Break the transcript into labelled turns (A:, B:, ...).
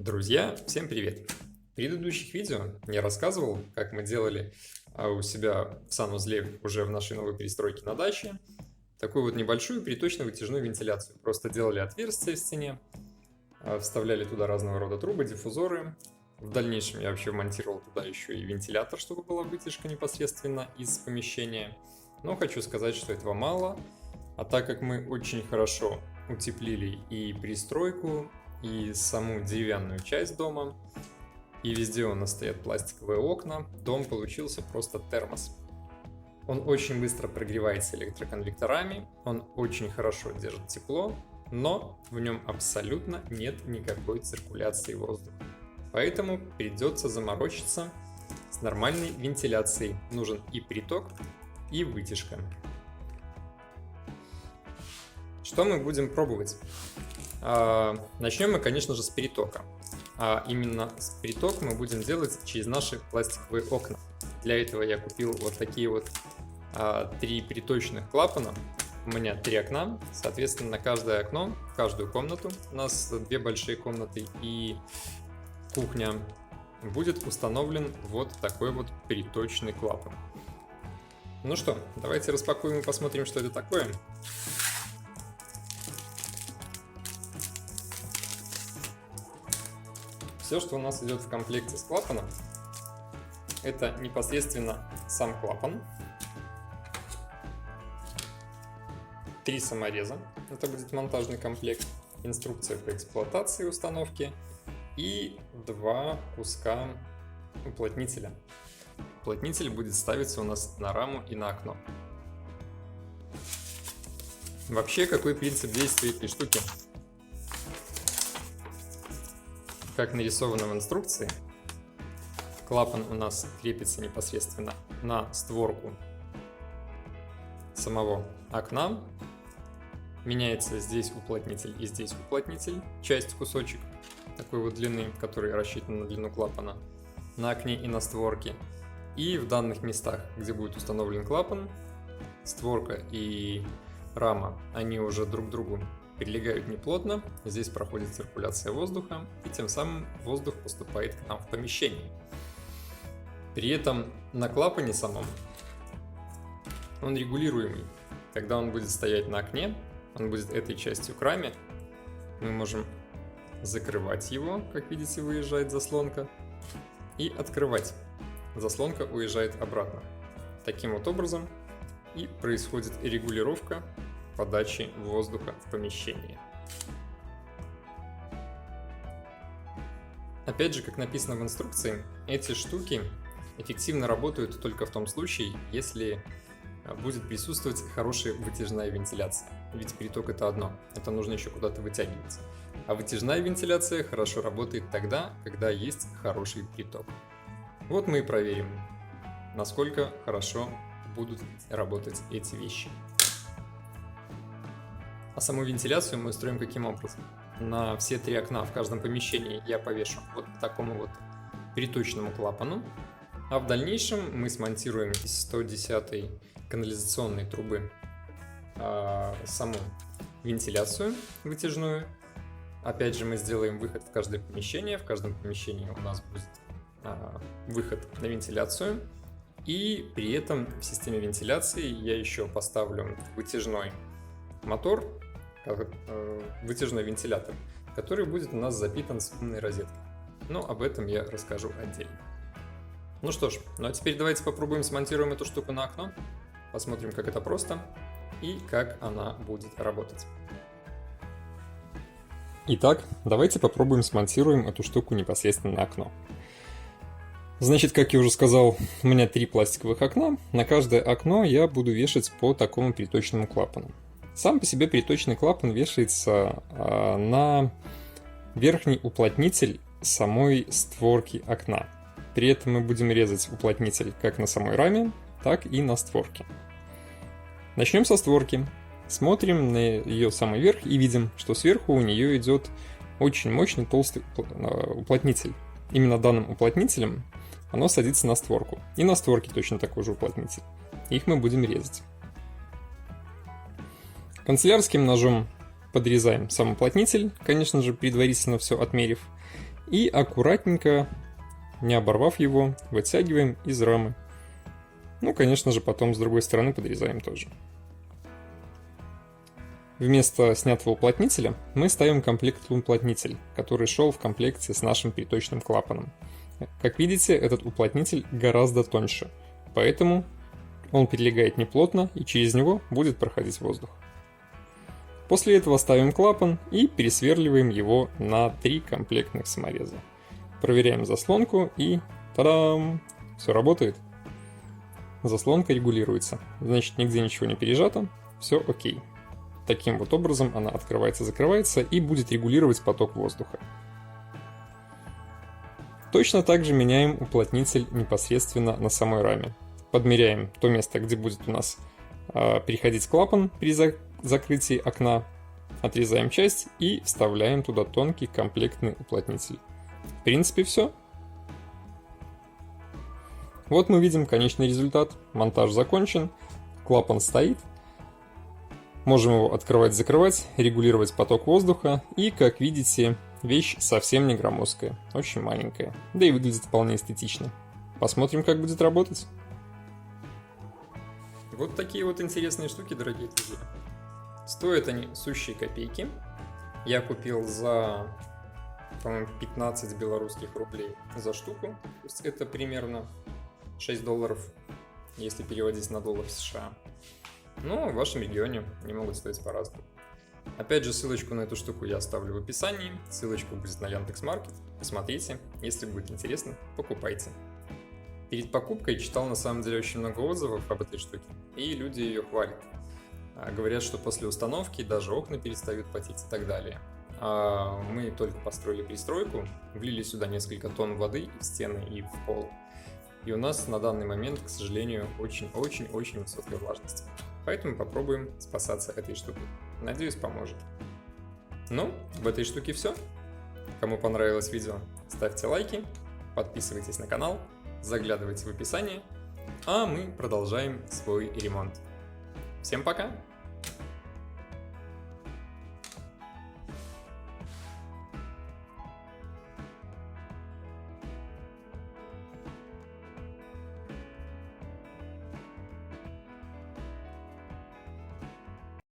A: Друзья, всем привет! В предыдущих видео я рассказывал, как мы делали у себя в санузле уже в нашей новой перестройке на даче такую вот небольшую приточно-вытяжную вентиляцию. Просто делали отверстия в стене, вставляли туда разного рода трубы, диффузоры. В дальнейшем я вообще монтировал туда еще и вентилятор, чтобы была вытяжка непосредственно из помещения. Но хочу сказать, что этого мало, а так как мы очень хорошо утеплили и пристройку, и саму деревянную часть дома, и везде у нас стоят пластиковые окна, дом получился просто термос. Он очень быстро прогревается электроконвекторами, он очень хорошо держит тепло, но в нем абсолютно нет никакой циркуляции воздуха. Поэтому придется заморочиться с нормальной вентиляцией. Нужен и приток, и вытяжка. Что мы будем пробовать? Начнем мы, конечно же, с притока. А именно с приток мы будем делать через наши пластиковые окна. Для этого я купил вот такие вот 3 приточных клапана. У меня 3 окна, соответственно, на каждое окно, в каждую комнату, у нас 2 большие комнаты и кухня, будет установлен вот такой вот приточный клапан. Ну что, давайте распакуем и посмотрим, что это такое. Все, что у нас идет в комплекте с клапаном, это непосредственно сам клапан, 3 самореза, это будет монтажный комплект, инструкция по эксплуатации и установке и 2 куска уплотнителя. Уплотнитель будет ставиться у нас на раму и на окно. Вообще, какой принцип действия этой штуки? Как нарисовано в инструкции, клапан у нас крепится непосредственно на створку самого окна. Меняется здесь уплотнитель и здесь уплотнитель, кусочек такой вот длины, который рассчитан на длину клапана, на окне и на створке. И в данных местах, где будет установлен клапан, створка и рама, они уже друг к другу прилегают неплотно, здесь проходит циркуляция воздуха, и тем самым воздух поступает к нам в помещение. При этом на клапане самом он регулируемый. Когда он будет стоять на окне, он будет этой частью к раме, мы можем закрывать его, как видите, выезжает заслонка, и открывать. Заслонка уезжает обратно. Таким вот образом и происходит регулировка подачи воздуха в помещение. Опять же, как написано в инструкции, эти штуки эффективно работают только в том случае, если будет присутствовать хорошая вытяжная вентиляция. Ведь приток это одно, это нужно еще куда-то вытягиваться. А вытяжная вентиляция хорошо работает тогда, когда есть хороший приток. Вот мы и проверим, насколько хорошо будут работать эти вещи. А саму вентиляцию мы устроим каким образом? На все 3 окна в каждом помещении я повешу вот такому вот приточному клапану, а в дальнейшем мы смонтируем из 110-й канализационной трубы саму вентиляцию вытяжную. Опять же мы сделаем выход в каждое помещение, в каждом помещении у нас будет выход на вентиляцию, и при этом в системе вентиляции я еще поставлю вытяжной мотор, вытяжной вентилятор, который будет у нас запитан с умной розеткой. Но об этом я расскажу отдельно. Ну что ж, ну а теперь давайте попробуем смонтируем эту штуку на окно, посмотрим, как это просто и как она будет работать. Итак, давайте попробуем смонтируем эту штуку непосредственно на окно. Значит, как я уже сказал, у меня 3 пластиковых окна. На каждое окно я буду вешать по такому приточному клапану. Сам по себе приточный клапан вешается на верхний уплотнитель самой створки окна. При этом мы будем резать уплотнитель как на самой раме, так и на створке. Начнем со створки. Смотрим на ее самый верх и видим, что сверху у нее идет очень мощный толстый уплотнитель. Именно данным уплотнителем оно садится на створку. И на створке точно такой же уплотнитель. Их мы будем резать. Канцелярским ножом подрезаем сам уплотнитель, конечно же, предварительно все отмерив. И аккуратненько, не оборвав его, вытягиваем из рамы. Ну, конечно же, потом с другой стороны подрезаем тоже. Вместо снятого уплотнителя мы ставим комплект-уплотнитель, который шел в комплекте с нашим приточным клапаном. Как видите, этот уплотнитель гораздо тоньше, поэтому он прилегает неплотно и через него будет проходить воздух. После этого ставим клапан и пересверливаем его на 3 комплектных самореза. Проверяем заслонку и та-дам! Все работает. Заслонка регулируется, значит нигде ничего не пережато, все окей. Таким вот образом она открывается-закрывается и будет регулировать поток воздуха. Точно так же меняем уплотнитель непосредственно на самой раме. Подмеряем то место, где будет у нас переходить клапан при закрытии окна, отрезаем часть и вставляем туда тонкий комплектный уплотнитель. В принципе, все. Вот мы видим конечный результат. Монтаж закончен, клапан стоит. Можем его открывать-закрывать, регулировать поток воздуха. И, как видите, вещь совсем не громоздкая, очень маленькая. Да и выглядит вполне эстетично. Посмотрим, как будет работать. Вот такие вот интересные штуки, дорогие друзья. Стоят они сущие копейки. Я купил за, по-моему, 15 белорусских рублей за штуку. То есть это примерно $6, если переводить на доллар США. Но в вашем регионе они могут стоить по-разному. Опять же, ссылочку на эту штуку я оставлю в описании. Ссылочка будет на Яндекс.Маркет. Посмотрите, если будет интересно, покупайте. Перед покупкой читал на самом деле очень много отзывов об этой штуке, и люди ее хвалят. Говорят, что после установки даже окна перестают потеть и так далее. Мы только построили пристройку, влили сюда несколько тонн воды и в стены, и в пол. И у нас на данный момент, к сожалению, очень-очень-очень высокая влажность. Поэтому попробуем спасаться этой штукой. Надеюсь, поможет. Ну, в этой штуке все. Кому понравилось видео, ставьте лайки, подписывайтесь на канал, заглядывайте в описание, а мы продолжаем свой ремонт. Всем пока!